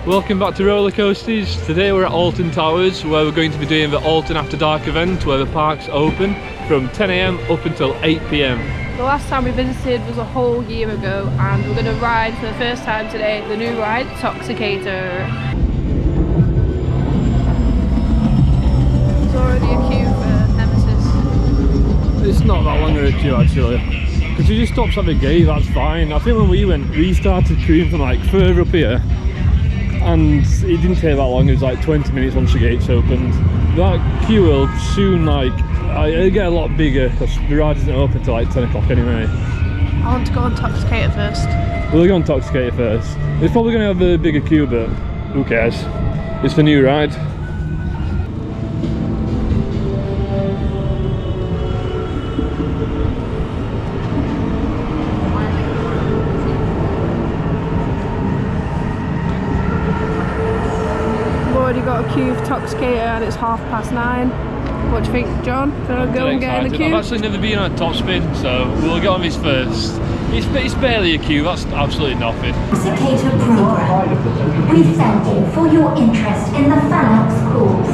Welcome back to Roller Coasters. Today we're at Alton Towers where we're going to be doing the Alton After Dark event where the park's open from 10 AM up until 8 PM. The last time we visited was a whole year ago and we're going to ride for the first time today the new ride, Toxicator. There's already a queue for Nemesis. It's not that long of a queue actually, because you just stops at the gate, that's fine. I think when we went, we started queuing from like further up here and it didn't take that long. It was like 20 minutes once the gates opened. That queue will soon, like, it'll get a lot bigger because the ride isn't open till like 10 o'clock anyway. I want to go on Toxicator first. We'll go on Toxicator first. It's probably going to have a bigger queue, but who cares? It's the new ride. Got a queue for Toxicator and it's 9:30. What do you think, John? Can I go and get in the queue? I've actually never been on a top spin, so we'll get on this first. It's barely a queue, that's absolutely nothing. Toxicator program. We thank you for your interest in the Phalanx course.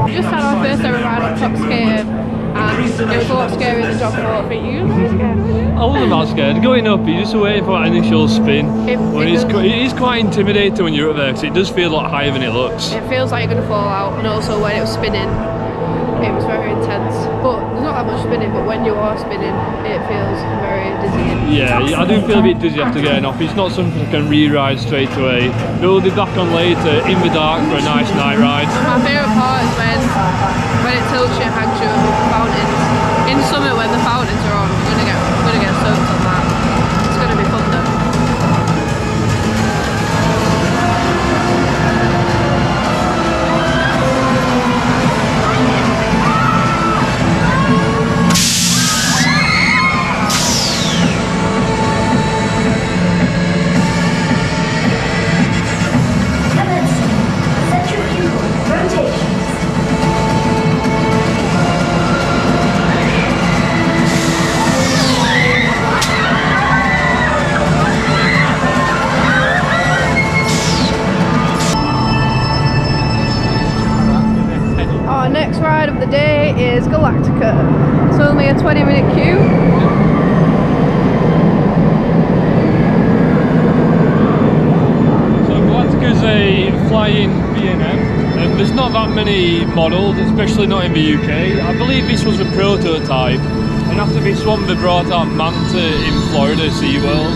We just had our first ever ride on Toxicator and it was a lot scarier than John thought. But you were scared? I wasn't that scared. Going up, you're just waiting for that initial spin. It is quite intimidating when you're up there because it does feel a lot higher than it looks. It feels like you're going to fall out, and also when it was spinning, it was very intense. But there's not that much spinning, but when you are spinning, it feels very dizzying. Yeah, I do feel a bit dizzy after getting off. It's not something I can re-ride straight away. But we'll be back on later in the dark for a nice night ride. My favourite part is when it tilts you and hangs you over the fountains. In summer when the fountains are on, we're gonna get soaked on that. It's gonna be fun though. Next ride of the day is Galactica. It's only a 20-minute queue. So Galactica's a flying B&M and there's not that many models, especially not in the UK. I believe this was a prototype and after this one they brought out Manta in Florida SeaWorld.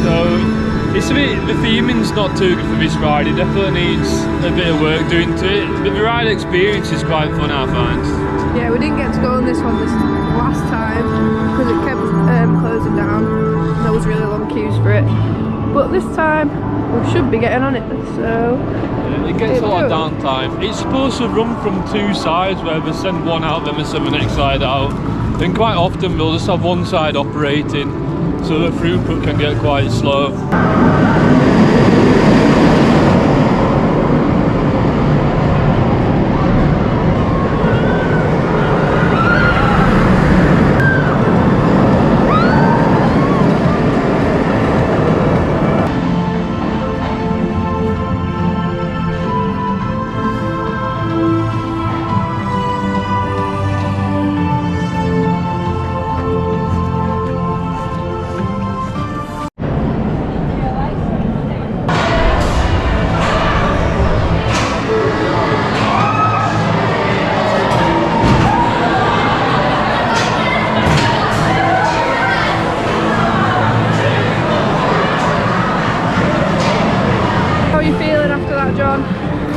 So it's a bit, the theming's not too good for this ride, it definitely needs a bit of work doing to it, but the ride experience is quite fun I find. Yeah, we didn't get to go on this one this last time because it kept closing down, there was really long queues for it, but this time we should be getting on it, so... Yeah, it gets a lot of downtime. It's supposed to run from two sides where they send one out then they send the next side out, and quite often they'll just have one side operating, so the throughput can get quite slow.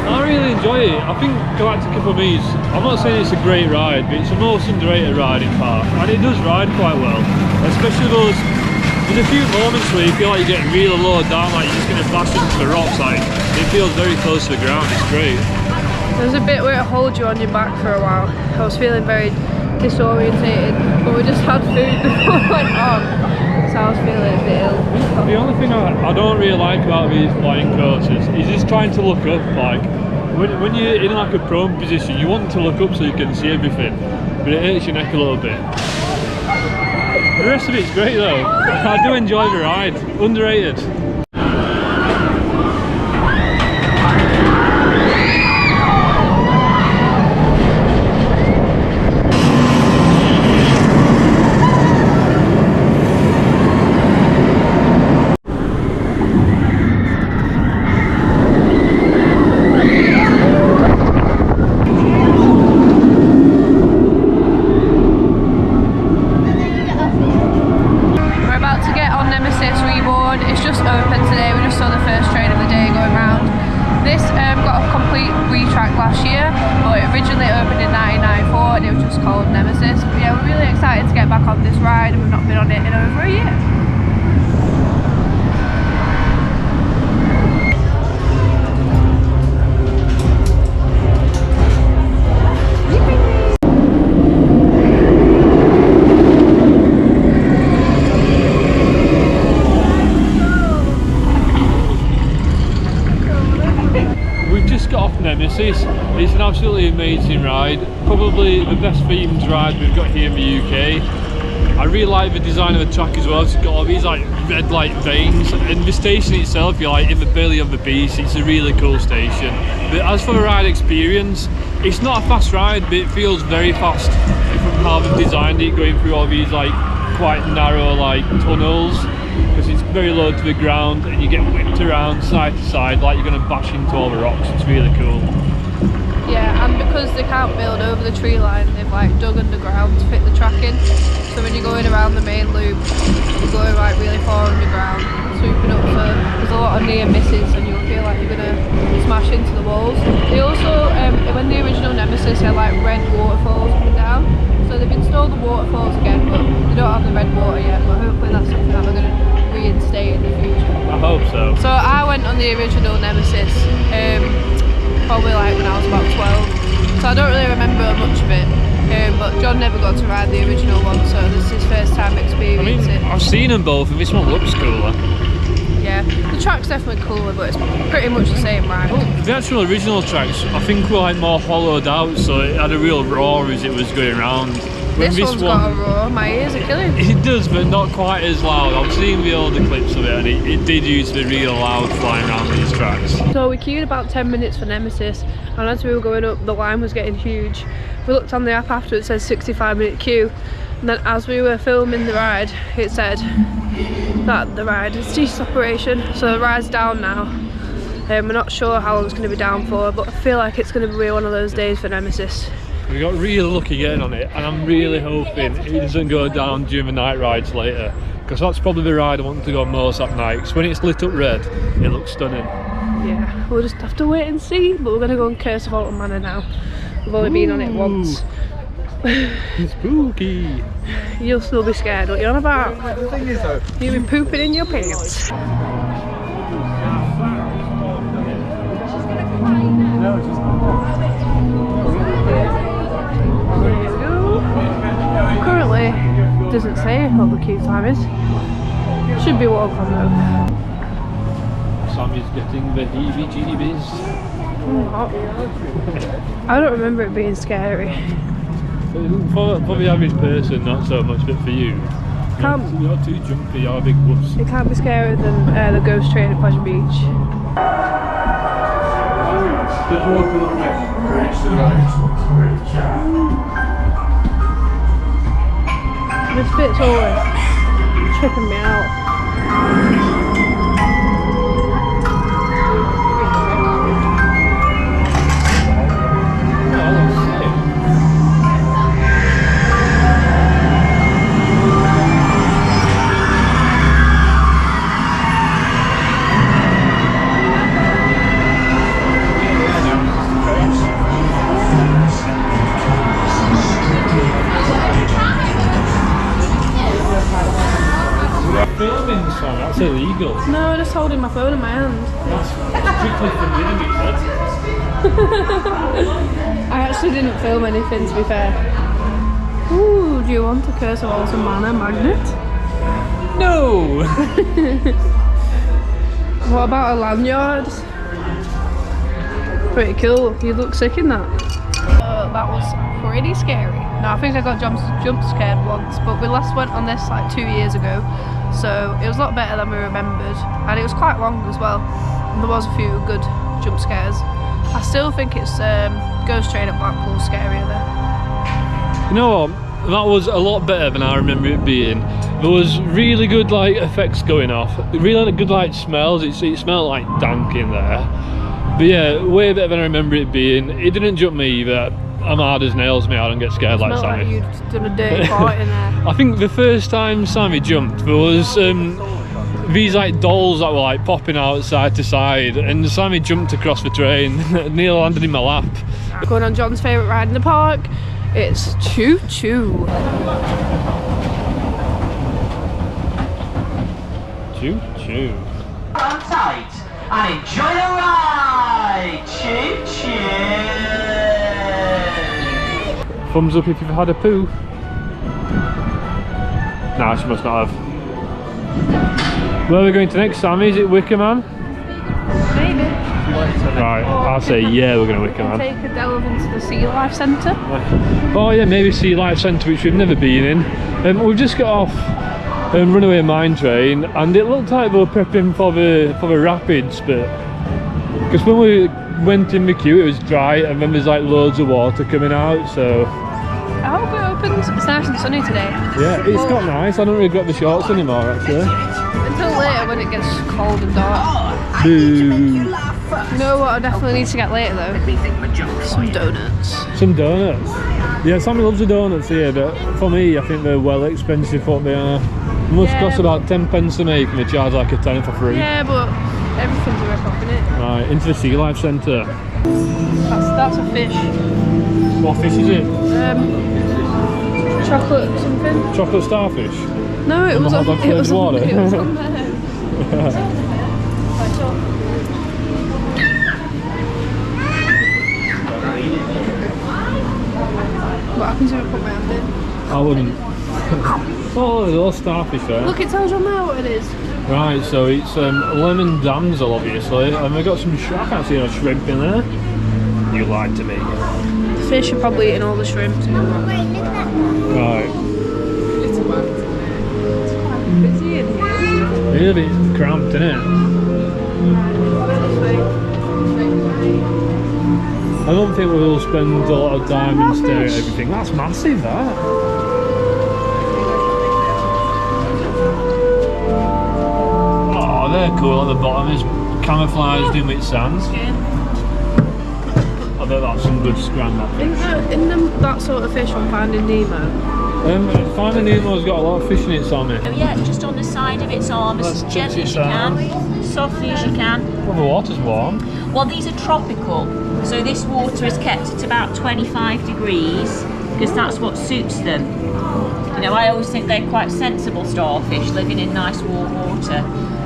I really enjoy it. I think Galactica for me is, I'm not saying it's a great ride, but it's the most underrated ride in park, and it does ride quite well. Especially there's a few moments where you feel like you're getting really low down, like you're just going to bash into the rocks, like it feels very close to the ground, it's great. There's a bit where it holds you on your back for a while. I was feeling very disorientated, but we just had food before we went on, so I was feeling a bit ill. The only thing I don't really like about these flying coasters is just trying to look up. Like when you're in like a prone position, you want to look up so you can see everything, but it hurts your neck a little bit. The rest of it's great though. I do enjoy the ride. Underrated. Nemesis Reborn. It's just open today. We just saw the first train of the day going round. This got a complete retrack last year, but it originally opened in 1994 and it was just called Nemesis. But yeah, we're really excited to get back on this ride, and we've not been on it in over a year. Nemesis. It's an absolutely amazing ride, probably the best themed ride we've got here in the UK. I really like the design of the track as well. It's got all these like red light veins, and the station itself, you're like in the belly of the beast. It's a really cool station. But as for the ride experience, it's not a fast ride, but it feels very fast from how they've designed it, going through all these like quite narrow like tunnels, because it's very low to the ground and you get whipped around side to side like you're going to bash into all the rocks. It's really cool. Yeah, and because they can't build over the tree line, they've like dug underground to fit the track in. So when you're going around the main loop, you're going like really far underground, swooping up, so there's a lot of near misses and you'll feel like you're going to smash into the walls. They also, when the original Nemesis had like red waterfalls up and down, so they've installed the waterfalls again, but they don't have the red water yet, but hopefully that's something that they're going to reinstate in the future. I hope so. So I went on the original Nemesis, probably like when I was about 12, so I don't really remember much of it, but John never got to ride the original one, so this is his first time experiencing it. I've seen them both and this one looks cooler. Yeah, the track's definitely cooler, but it's pretty much the same ride. Well, the actual original tracks I think were like more hollowed out, so it had a real roar as it was going around. This one's got a roar, my ears are killing. It does, but not quite as loud. I've seen the older clips of it and it did used to be real loud flying around these tracks. So we queued about 10 minutes for Nemesis, and as we were going up the line was getting huge. We looked on the app after, it said 65-minute queue, and then as we were filming the ride it said that the ride has ceased operation, so the ride's down now. We're not sure how long it's going to be down for, but I feel like it's going to be one of those days for Nemesis. We got really lucky getting on it, and I'm really hoping it doesn't go down during the night rides later, because that's probably the ride I want to go most at night, because when it's lit up red it looks stunning. Yeah, we'll just have to wait and see, but we're going to go on Curse of Alton Manor now. We've only been on it once. Spooky. You'll still be scared, what you're on about? The thing is though, You'll be pooping in your pants. Currently, it doesn't say what the queue time is. Should be 1 o'clock though. Sammy's getting the heebie-jeebies. I don't remember it being scary. For the average person, not so much, but for you. You're too jumpy, you're a big wuss. It can't be scarier than the ghost train at Pleasure Beach. This bit's always tripping me out. Filming this one, that's illegal. No, I'm just holding my phone in my hand. That's strictly for I actually didn't film anything, to be fair. Ooh, do you want a Curse of Alton Manor magnet? No! What about a lanyard? Pretty cool. You look sick in that. That was pretty scary. No, I think I got jump scared once, but we last went on this like 2 years ago, so it was a lot better than we remembered, and it was quite long as well, and there was a few good jump scares. I still think it's Ghost Train at Blackpool scarier though. You know what? That was a lot better than I remember it being. There was really good like effects going off, really good like smells. It smelled like dank in there. But yeah, way better than I remember it being. It didn't jump me either. I'm hard as nails, mate. I don't get scared like Sammy. Like you'd done a dirty part in there. I think the first time Sammy jumped, there was these like dolls that were like popping out side to side, and Sammy jumped across the train. Neil landed in my lap. Going on John's favourite ride in the park, it's Choo Choo. Choo Choo. On tight and enjoy the ride. Choo choo. Thumbs up if you've had a poo. Nah, she must not have. Where are we going to next, Sammy? Is it Wicker Man? Maybe. Right, I'll say yeah, we're going to Wicker Man. Take a delve into the Sea Life Centre. Oh yeah, maybe Sea Life Centre, which we've never been in. We've just got off Runaway Mine Train, and it looked like we were prepping for the rapids, but because when we went in the queue it was dry, and then there's like loads of water coming out, so I hope it opens. It's nice and sunny today. yeah, it's got nice. I don't regret the shorts anymore actually. Until later when it gets cold and dark. Boo. You know what I definitely need to get later though? Some donuts. Some donuts. Yeah, Sammy loves the donuts here, but for me I think they're well expensive what they are. It must cost about 10 pence to make, and they charge like a tenner for free. Yeah, but everything's a rip-off, isn't it? Right, into the Sea Life Centre. That's a fish. What fish is it? Chocolate something. Chocolate starfish? No, it was on water. it was on there. What happens if I put my hand in? I wouldn't. Oh, there's all starfish there. Look, it tells you on there what it is. Right, so it's lemon damsel obviously, and we've got some I can't see no shrimp in there. You lied to me. The fish are probably eating all the shrimp. Right. It's quite busy in here. It's a bit cramped, isn't it? I don't think we'll spend a lot of time in staring at everything. That's massive, that. Oh, they're cool at the bottom. It's camouflaged in with sand. I bet that's some good scram, that. In that sort of fish on Finding Nemo. Finding Nemo's got a lot of fish in its arm. Oh yeah, just on the side of its arm, as gently as you can, softly as you can. Well, the water's warm. Well, these are tropical, so this water is kept at about 25 degrees because that's what suits them. You know, I always think they're quite sensible starfish living in nice warm water.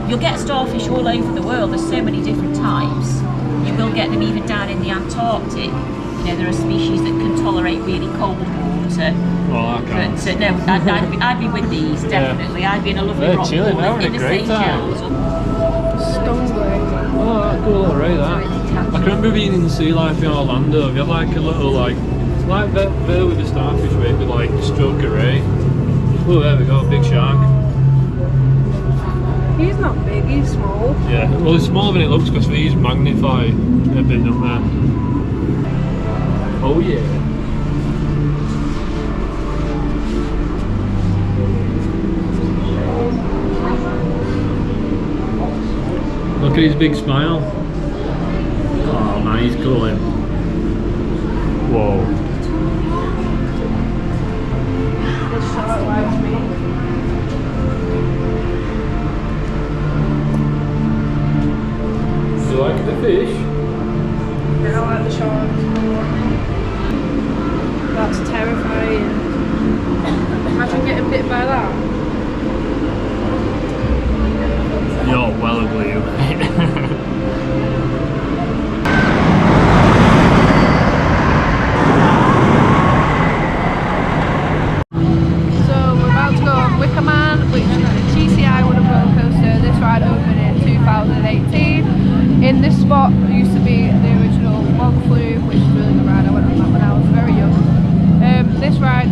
You'll get starfish all over the world, there's so many different types. You will get them even down in the Antarctic. You know, there are species that can tolerate really cold water. Well, I can't. But no, I'd be with these, definitely. Yeah. I'd be in a lovely rock chilling, pool in the Seychelles. Oh, that's cool little ray, that. I can remember being in Sea Life in Orlando. We had like a little, like there with the starfish where you could like stroke a ray. Oh, there we go, big shark. He's not big, he's small. Yeah, well, it's smaller than it looks because these magnify a bit, don't they? Oh, yeah. Look at his big smile. Oh man, he's glowing. Whoa. This shark likes me. Do you like the fish? Yeah, I like the sharks. That's terrifying. Imagine getting bit by that. You're well ugly, So we're about to go on Wicker Man, which is a TCI Wooden roller coaster. This ride opened in 2018. In this spot used to be the original Log Flume, which is a really good ride. I went on that when I was very young. This ride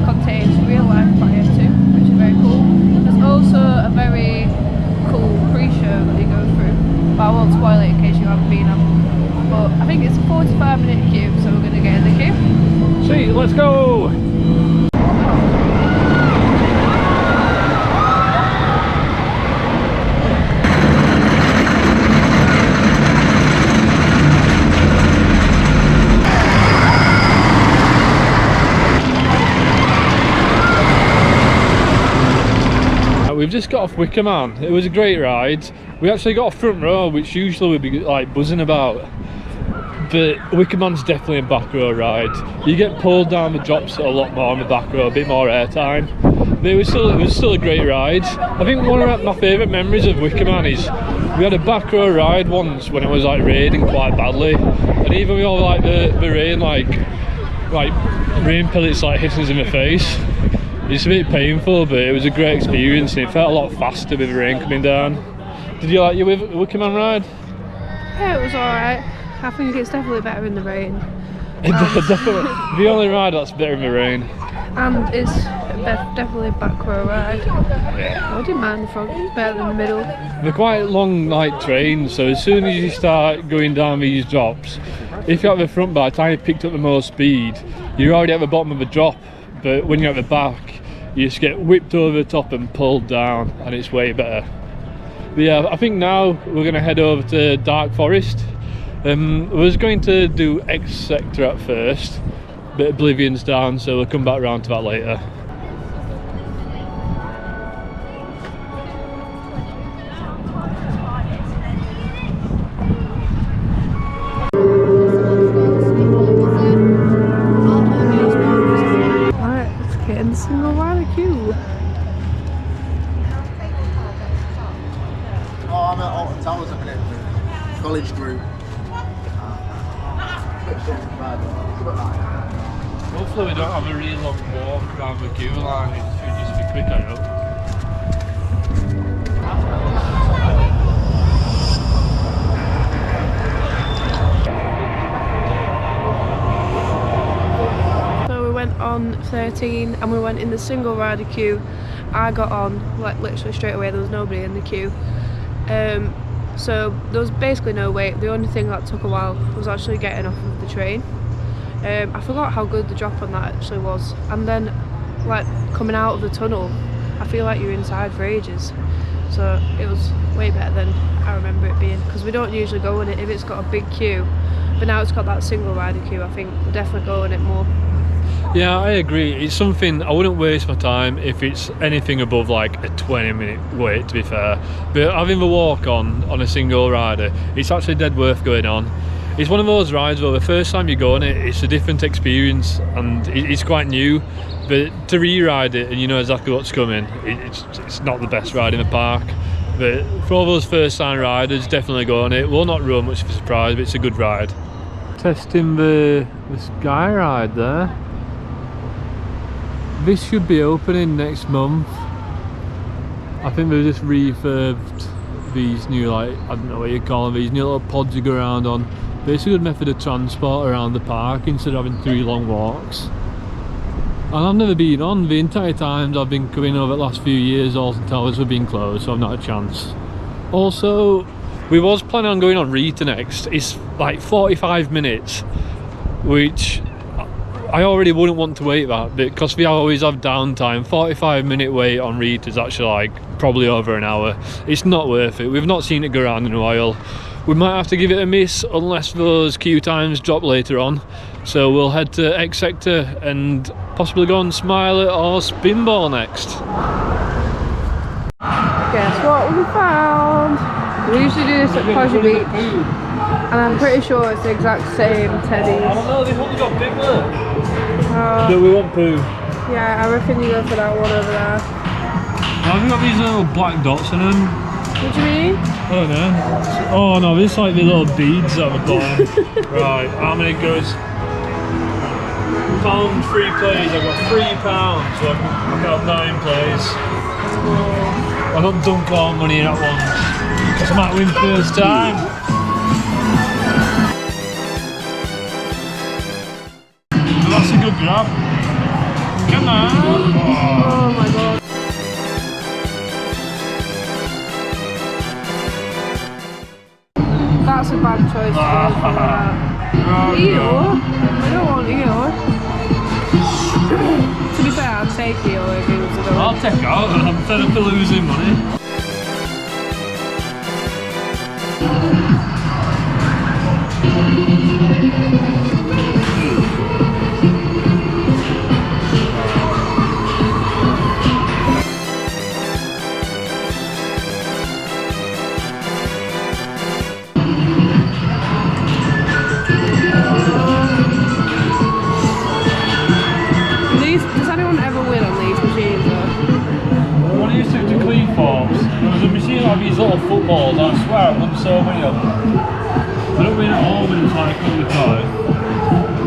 think it's a 45-minute queue, so we're going to get in the queue. See, let's go! We've just got off Wicker Man. It was a great ride. We actually got a front row, which usually we'd be like buzzing about. But Wicker Man's definitely a back row ride. You get pulled down the drops a lot more on the back row, a bit more airtime. But it was still a great ride. I think one of my favourite memories of Wicker Man is we had a back row ride once when it was like raining quite badly, and even with all like the rain like rain pellets like hitting us in the face. It's a bit painful, but it was a great experience and it felt a lot faster with the rain coming down. Did you like your Wicker Man ride? Yeah, it was alright. I think it's definitely better in the rain. Definitely. The only ride that's better in the rain. And it's definitely a back row ride. Yeah. I didn't mind the front, it's better than the middle. They're quite long like trains, so as soon as you start going down these drops, if you're at the front by the time you picked up the most speed, you're already at the bottom of the drop. But when you're at the back, you just get whipped over the top and pulled down, and it's way better. But yeah, I think now we're going to head over to Dark Forest. We was going to do X Sector at first, but Oblivion's down, so we'll come back around to that later. In the single rider queue. Oh, I'm at Alton Towers at the minute. College group. Hopefully we don't have a really long walk around the queue line, it should just be quick, I hope. On 13 and we went in the single rider queue. I got on like literally straight away, there was nobody in the queue, so there was basically no wait. The only thing that took a while was actually getting off of the train. I forgot how good the drop on that actually was, and then like coming out of the tunnel I feel like you're inside for ages, so it was way better than I remember it being, because we don't usually go in it if it's got a big queue, but now it's got that single rider queue. I think we'll definitely go in it more. Yeah, I agree. It's something I wouldn't waste my time if it's anything above like a 20-minute wait, to be fair. But having the walk on a single rider, it's actually dead worth going on. It's one of those rides where the first time you go on it, it's a different experience and it's quite new. But to re-ride it and you know exactly what's coming, it's not the best ride in the park. But for all those first-time riders, definitely go on it. Will not run much of a surprise, but it's a good ride. Testing the sky ride there. This should be opening next month. I think they've just refurbed these new, like, I don't know what you call them, these new little pods you go around on. But it's a good method of transport around the park instead of having 3 long walks. And I've never been on. The entire times I've been coming over the last few years, Alton Towers have been closed, so I've not had a chance. Also, we was planning on going on Rita next. It's like 45 minutes, which I already wouldn't want to wait that, because we always have downtime. 45-minute wait on Rita is actually like probably over an hour. It's not worth it. We've not seen it go around in a while. We might have to give it a miss unless those queue times drop later on. So we'll head to X Sector and possibly go on Smile It or Spinball next. Guess what we found? We usually do this at Pleasure Beach, and I'm pretty sure it's the exact same teddies. I don't know, they've only got bigger. Do we want poo? Yeah, I reckon you go for that one over there. Have you got these little black dots in them? What do you mean? I don't know. Oh no, this like the little beads at the bottom. Right, how many goes? Pound 3 plays, I've got £3, so I can have 9 plays. Oh. I don't dunk all money in at once, because I might win first time. But that's a good grab. Come on! Oh my god. That's a bad choice to go for that. Eeyore? I don't want Eeyore. To be fair, I'd take Eeyore if he was a I'll take out. I'm fed up of losing money. Does anyone ever win on these machines though? When I used to clean forms, there was a machine like these little footballs. I swear I've won so many of them. I don't win at all when it's like all the time.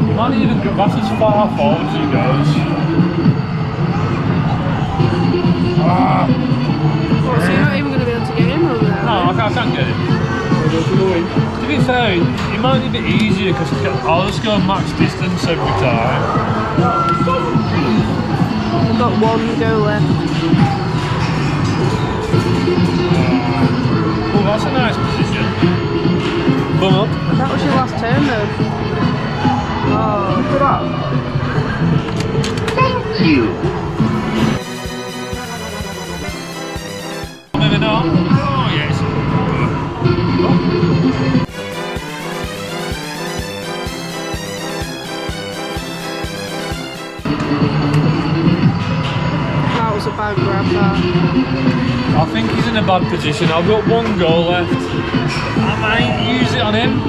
You might even go that's as far forward as it goes. Ah. What, so you're not even going to be able to get in over there? No, I can't get it. To be fair, it might be a bit easier because I'll just go max distance every time. I've got one go left. Oh, that's a nice position. Bum up. That was your last turn though. Oh. Look at that. Thank you. Moving on. Oh, yes. That was a bad grab that. I think he's in a bad position. I've got one goal left. I might use it on him.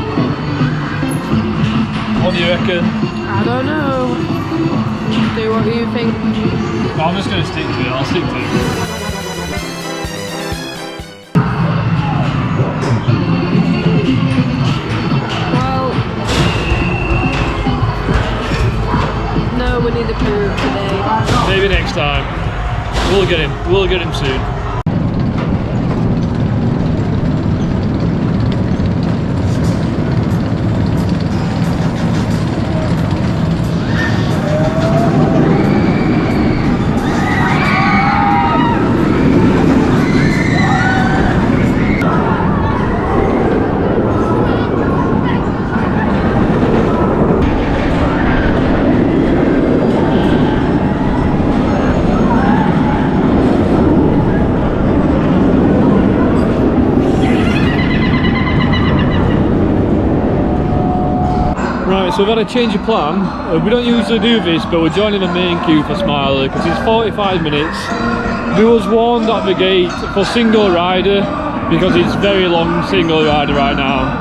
What do you reckon? I don't know. Do what you think. I'm just going to stick to it. I'll stick to it. Well, no, we need a proof today. Maybe next time. We'll get him. We'll get him soon. So we've had a change of plan. We don't usually do this, but we're joining the main queue for Smiley because it's 45 minutes. We was warned at the gate for single rider because it's very long single rider right now.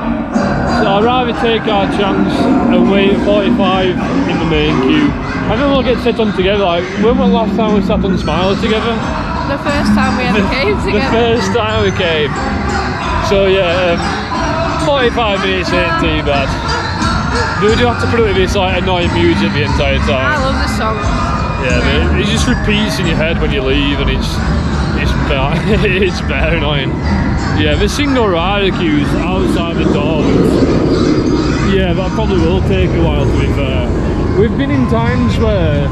So I'd rather take our chance and wait 45 in the main queue. And then we'll get set on together. Like, when was the last time we sat on Smiley together? The first time we ever came together. The first time we came. So yeah, 45 minutes ain't too bad. Do you have to put it with this like annoying music the entire time? I love this song. Yeah, but it just repeats in your head when you leave, and it's very annoying. Yeah, the single rider queues outside the doors. Yeah, that probably will take a while to be fair. We've been in times where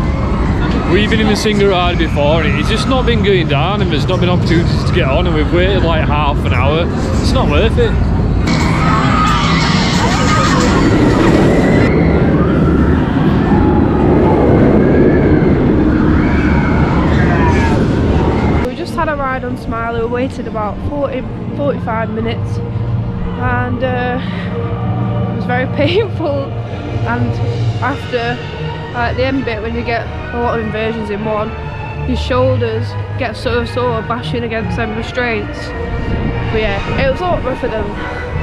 we've been in the single rider before, and it's just not been going down, and there's not been opportunities to get on, and we've waited like half an hour. It's not worth it. Had a ride on Smiley. We waited about 45 minutes and it was very painful, and after the end bit, when you get a lot of inversions in one, your shoulders get so sore bashing against them restraints. But yeah, it was a lot rougher than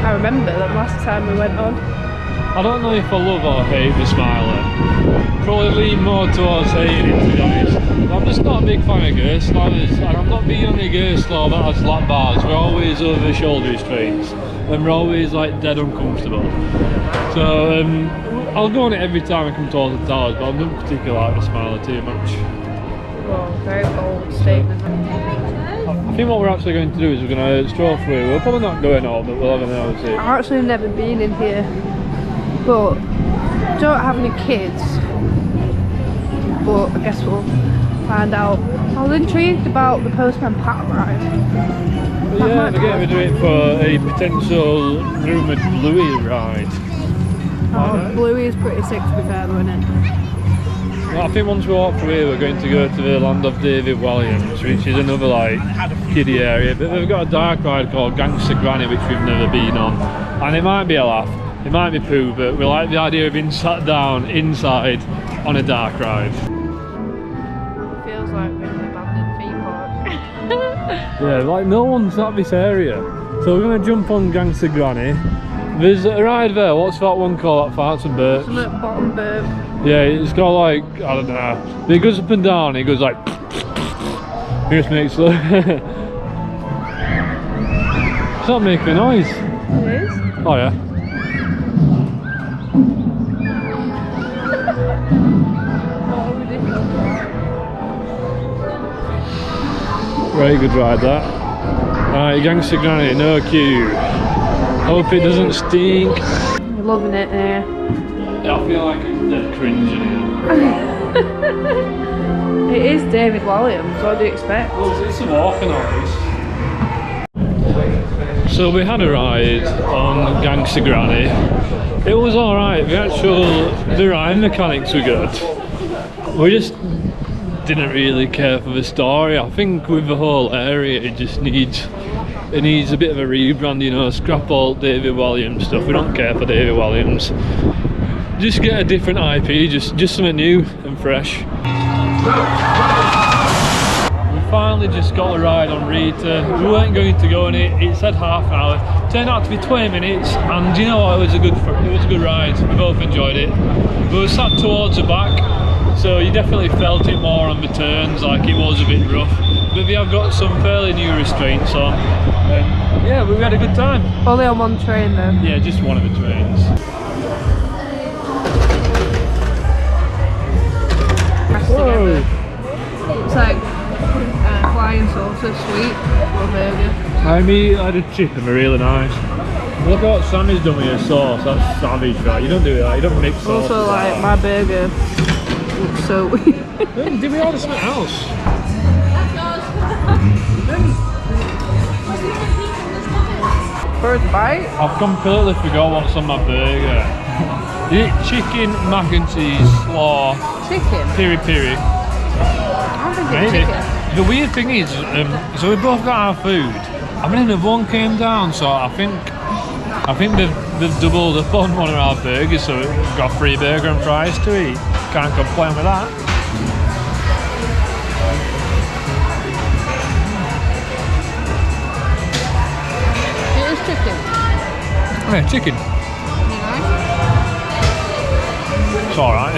I remember than last time we went on. I don't know if I love or hate the Smiley. Probably lean more towards hating it, to be honest. I'm just not a big fan of Gerst ladders, and I'm not being on a Gerst ladder that has lap bars. We're always over the shoulder restraints, and we're always like dead uncomfortable. So I'll go on it every time I come towards the towers, but I don't particularly like the Smiley too much. Well, very bold statement. I think what we're actually going to do is we're going to stroll through. We're probably not going all, but we'll have an hour see. I've actually never been in here, but don't have any kids. But I guess we'll find out. I was intrigued about the Postman Pat ride. Yeah, we're going to do it for a potential rumoured Louis ride. Oh, Bluey is pretty sick to be fair though, isn't it? Well, I think once we walk through here, we're going to go to the land of David Williams, which is another like kiddie area. But they've got a dark ride called Gangster Granny, which we've never been on, and it might be a laugh, it might be poo, but we like the idea of being sat down inside on a dark ride. It feels like we're in an abandoned Themepark. Yeah, like no one's at this area, so we're going to jump on Gangster Granny. There's a ride there. What's that one called? That farts and burps. Some at bottom burp. Yeah, it's got like, I don't know. It goes up and down, it goes like. It just makes it's not making a noise. It is? Oh yeah. Oh, ridiculous. Very good ride that. Alright, Gangster Granny, no queue. Hope it doesn't stink. You're loving it here. Yeah, I feel like they're cringing here. It is David Williams, what do you expect? Well, it's a walking noise. So we had a ride on Gangster Granny. It was alright, the ride mechanics were good. We just didn't really care for the story. I think with the whole area it just needs a bit of a rebrand, you know, scrap all David Williams stuff. We don't care for David Williams. Just get a different IP, just something new and fresh. We finally just got a ride on Rita. We weren't going to go on it. It said half an hour. Turned out to be 20 minutes, and you know what? It was a good ride. We both enjoyed it. We were sat towards the back, so you definitely felt it more on the turns, like it was a bit rough. But we have got some fairly new restraints on. Yeah, we had a good time. Only on one train though. Yeah, just one of the trains. Whoa. It's like flying saucer, sweet, or burger. I had a chip and they're really nice. Look at what Sammy's done with your sauce, that's savage, right? You don't do that, you don't mix sauce. Also, like, my burger looks so weird. Did we order something else? First bite? I've completely forgot what's on my burger. Is it chicken, mac and cheese, slaw, Chicken? piri piri? I don't think it's Maybe. chicken. The weird thing is, so we both got our food. I mean, the one came down, so I think they've doubled up on one of our burgers, so we've got free burger and fries to eat. Can't complain with that. It is chicken. Yeah, chicken. It's alright.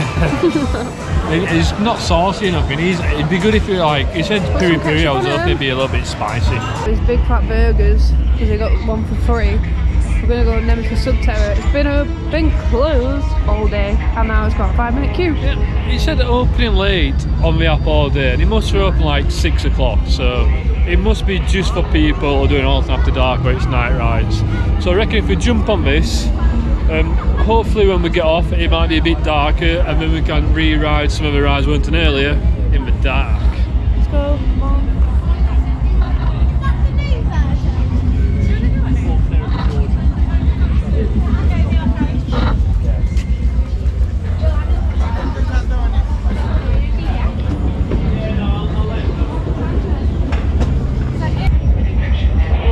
It's not saucy enough. It'd be good if you he said piri piri, I was hoping it'd be a little bit spicy. These big fat burgers, because they got one for free. We're gonna go to Nemesis Subterra. It's been closed all day, and now it's got a 5-minute queue. Yeah, it said opening late on the app all day, and it must be open like 6 o'clock, so it must be just for people who are doing Alton After Dark where it's night rides. So I reckon if we jump on this, hopefully when we get off it might be a bit darker, and then we can re-ride some of the rides we went on earlier in the dark. Let's go, come on.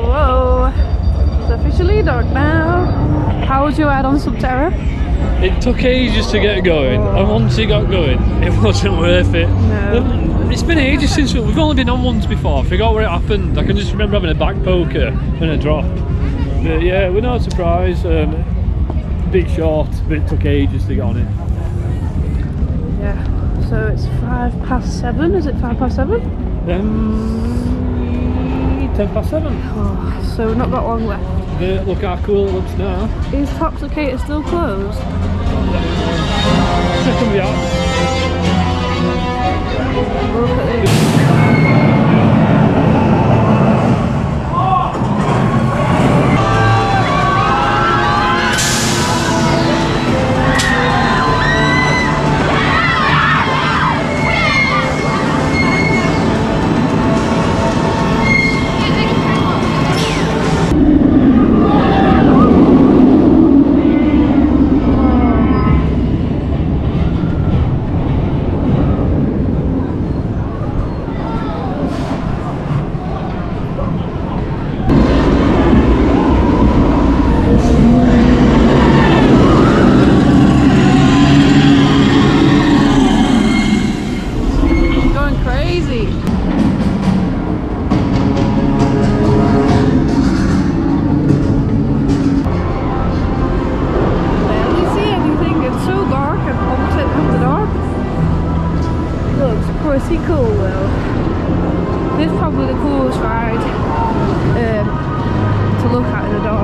Whoa, it's officially dark now. How was your ride on Subterra? It took ages to get going, and once it got going, it wasn't worth it. No. It's been ages since we've only been on once before. I forgot where it happened. I can just remember having a back poker and a drop. But yeah, we're not surprised. A bit short, but it took ages to get on it. Yeah, so it's 7:05. Is it 7:05? 7:10. Oh, so we've not got long left. Look how cool it looks now. Is Toxicator still closed? Check them out. Look at this.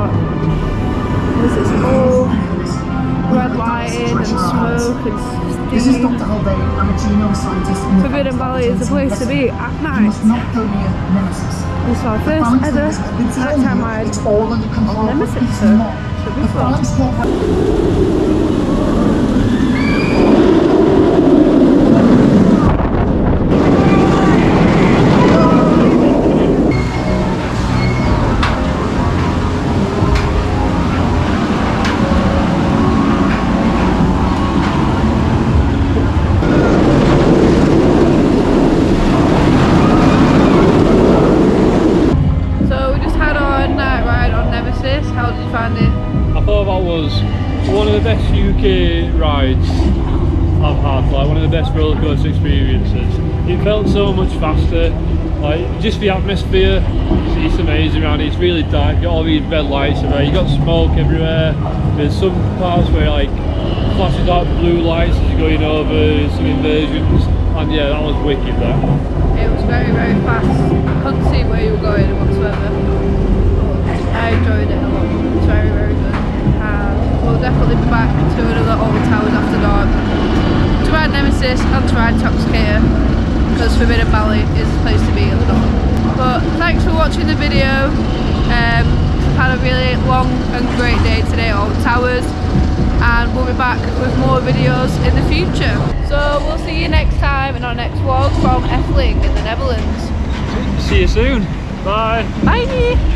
got there's this whole red lighting and smoke and This is steam. Dr. Haldane. I'm a genome scientist. in the Forbidden Valley is the place to be at You night. must not go near Nemesis. This is our first Phalanx ever leaders have been telling nighttime you ride it's all under control, on but Nemesis, it's so not. should be The fun. Phalanx corporation. So we just had our night ride on Nemesis. How did you find it? I thought that was one of the best UK rides I've had, like one of the best roller coaster experiences. It felt so much faster, like just the atmosphere, it's amazing around it. It's really dark, you got all these red lights everywhere, you got smoke everywhere. There's some parts where like flashes out blue lights as you're going over some inversions, and yeah, that was wicked that. It was very, very fast. Couldn't see where you were going whatsoever. But I enjoyed it a lot. It's very, very good. And we'll definitely be back to another Alton Towers after dark to ride Nemesis and to ride Toxicator, because Forbidden Valley is the place to be at the north. But thanks for watching the video. Had a really long and great day today at Alton Towers, and we'll be back with more videos in the future. So we'll see you next time in our next vlog from Efteling in the Netherlands. See you soon, bye! Bye!